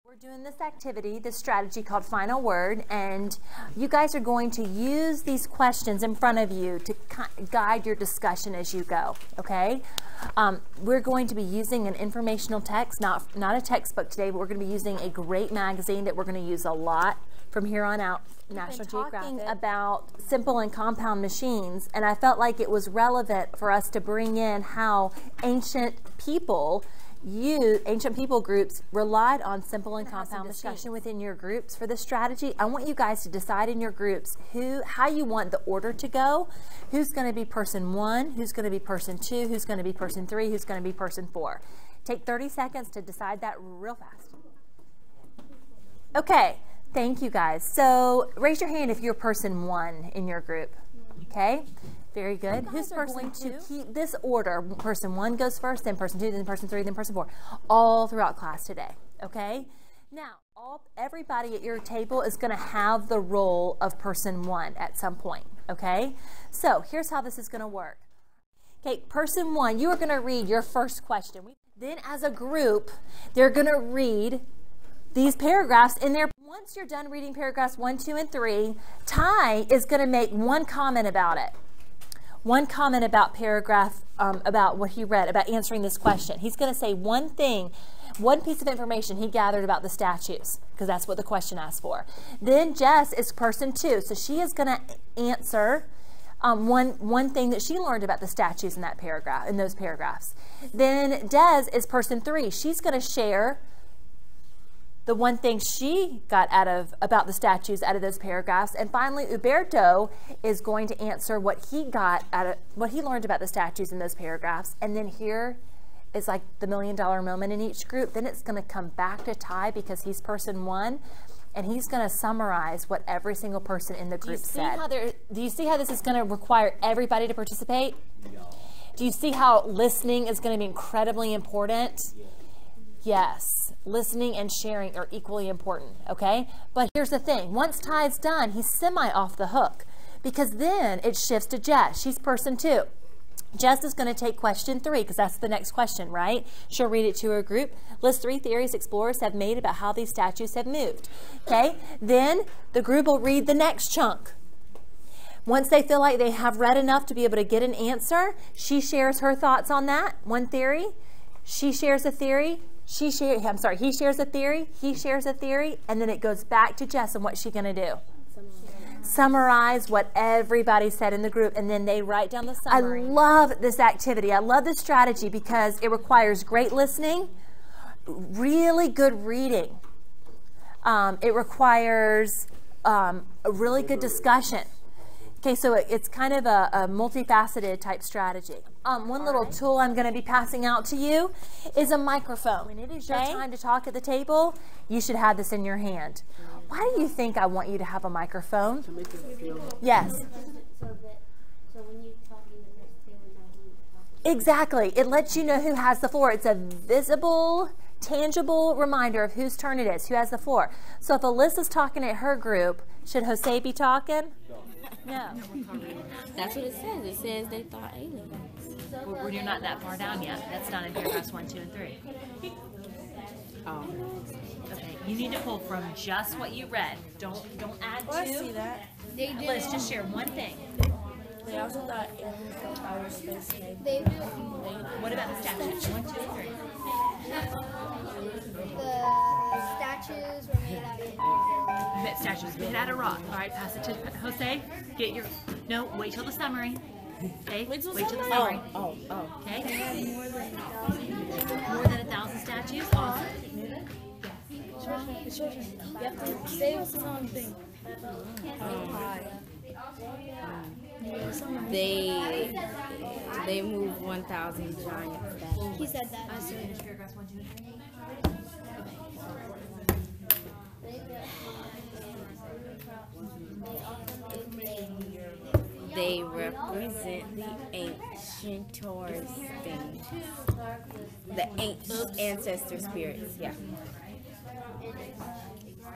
We're doing this activity, this strategy called Final Word, and you guys are going to use these questions in front of you to guide your discussion as you go, okay? We're going to be using an informational text, not a textbook today, but we're going to be using a great magazine that we're going to use a lot from here on out, National Geographic. Talking about simple and compound machines, and I felt like it was relevant for us to bring in how ancient people groups relied on simple and compound discussion within your groups for this strategy. I want you guys to decide in your groups how you want the order to go. Who's going to be person 1, who's going to be person 2, who's going to be person 3, who's going to be person 4. Take 30 seconds to decide that real fast. Okay, thank you guys. So raise your hand if you're person 1 in your group. Okay? Very good. Who's going to keep this order? Person 1 goes first, then person 2, then person 3, then person 4, all throughout class today, okay? Now, everybody at your table is going to have the role of person 1 at some point, okay? So here's how this is going to work. Okay, person 1, you are going to read your first question. Then as a group, they're going to read these paragraphs in there. Once you're done reading paragraphs 1, 2, and 3, Ty is going to make one comment about it. One comment about paragraph, about what he read, about answering this question. He's going to say one thing, one piece of information he gathered about the statues, because that's what the question asked for. Then Jess is person 2, so she is going to answer one thing that she learned about the statues in that paragraph, in those paragraphs. Then Des is person 3. She's going to share the one thing she got about the statues out of those paragraphs. And finally, Uberto is going to answer what he learned about the statues in those paragraphs. And then here is like the $1 million moment in each group. Then it's going to come back to Ty because he's person 1, and he's going to summarize what every single person in the group said. Do you see how this is going to require everybody to participate? Yeah. Do you see how listening is going to be incredibly important? Yeah. Yes, listening and sharing are equally important, okay? But here's the thing. Once Ty's done, he's semi off the hook, because then it shifts to Jess. She's person 2. Jess is going to take question 3, because that's the next question, right? She'll read it to her group. List 3 theories explorers have made about how these statues have moved, okay? Then the group will read the next chunk. Once they feel like they have read enough to be able to get an answer, she shares her thoughts on that, one theory. She shares a theory. He shares a theory, he shares a theory, and then it goes back to Jess, and what's she going to do? Summarize what everybody said in the group, and then they write down the summary. I love this activity. I love this strategy because it requires great listening, really good reading. It requires a really good discussion. Okay, so it's kind of a multifaceted type strategy. One little tool I'm going to be passing out to you is a microphone. When it is your time to talk at the table, you should have this in your hand. Why do you think I want you to have a microphone? To make it feel. Yes. So when you talk in the next table, know who you're talking. Exactly. It lets you know who has the floor. It's a visible, tangible reminder of whose turn it is, who has the floor. So if Alyssa's talking at her group, should Jose be talking? No. That's what it says. It says they thought aliens. We're not that far down yet. That's not in paragraphs 1, 2, and 3. Oh. Okay. You need to pull from just what you read. Don't add to. I see that. Let's just share one thing. They also thought aliens from outer space came. What about the statues? 1, 2, and 3. The statues were made out of Statues made out of rock. All right, pass it to Jose. Wait till the summary. Okay, wait till the summary. Okay. More than 1,000 statues. Awesome. You have to say what's the wrong thing. They moved 1,000 giant statues. He said that. I said in paragraphs 1, 2, and 3. They represent the ancient Taurus things. The ancient ancestor spirits, yeah.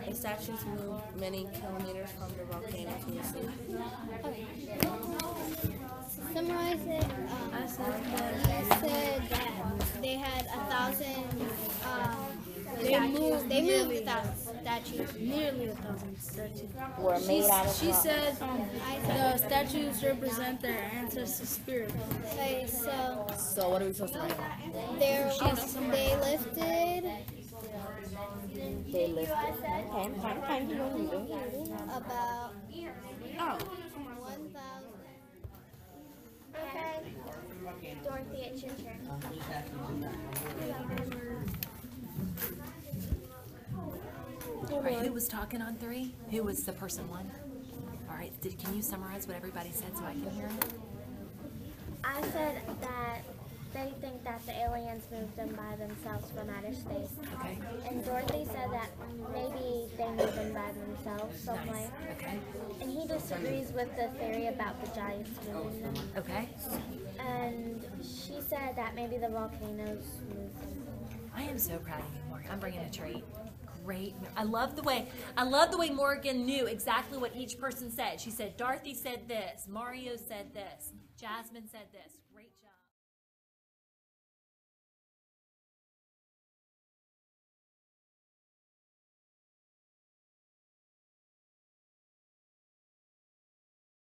The statues moved many kilometers from the volcano to the sea. Summarize it. He said that they had 1,000 They moved 1,000 statues. Nearly 1,000 statues. Were made out of She rock. said the statues represent their ancestors' spirit. Okay, so So what are we supposed to write? they lifted They lifted. Okay, I'm trying to find you. about Oh. 1,000. Okay. Dorothy, it's your turn. All right, who was talking on 3? Who was the person 1? All right, can you summarize what everybody said so I can hear it? I said that they think that the aliens moved them by themselves from outer space. Okay. And Dorothy said that maybe they moved them by themselves some way. Okay. And he disagrees with the theory about the giants moving them. Okay. And she said that maybe the volcanoes moved them. I am so proud of you, Morgan. I'm bringing a treat. Great. I love the way Morgan knew exactly what each person said. She said Dorothy said this, Mario said this, Jasmine said this. Great job.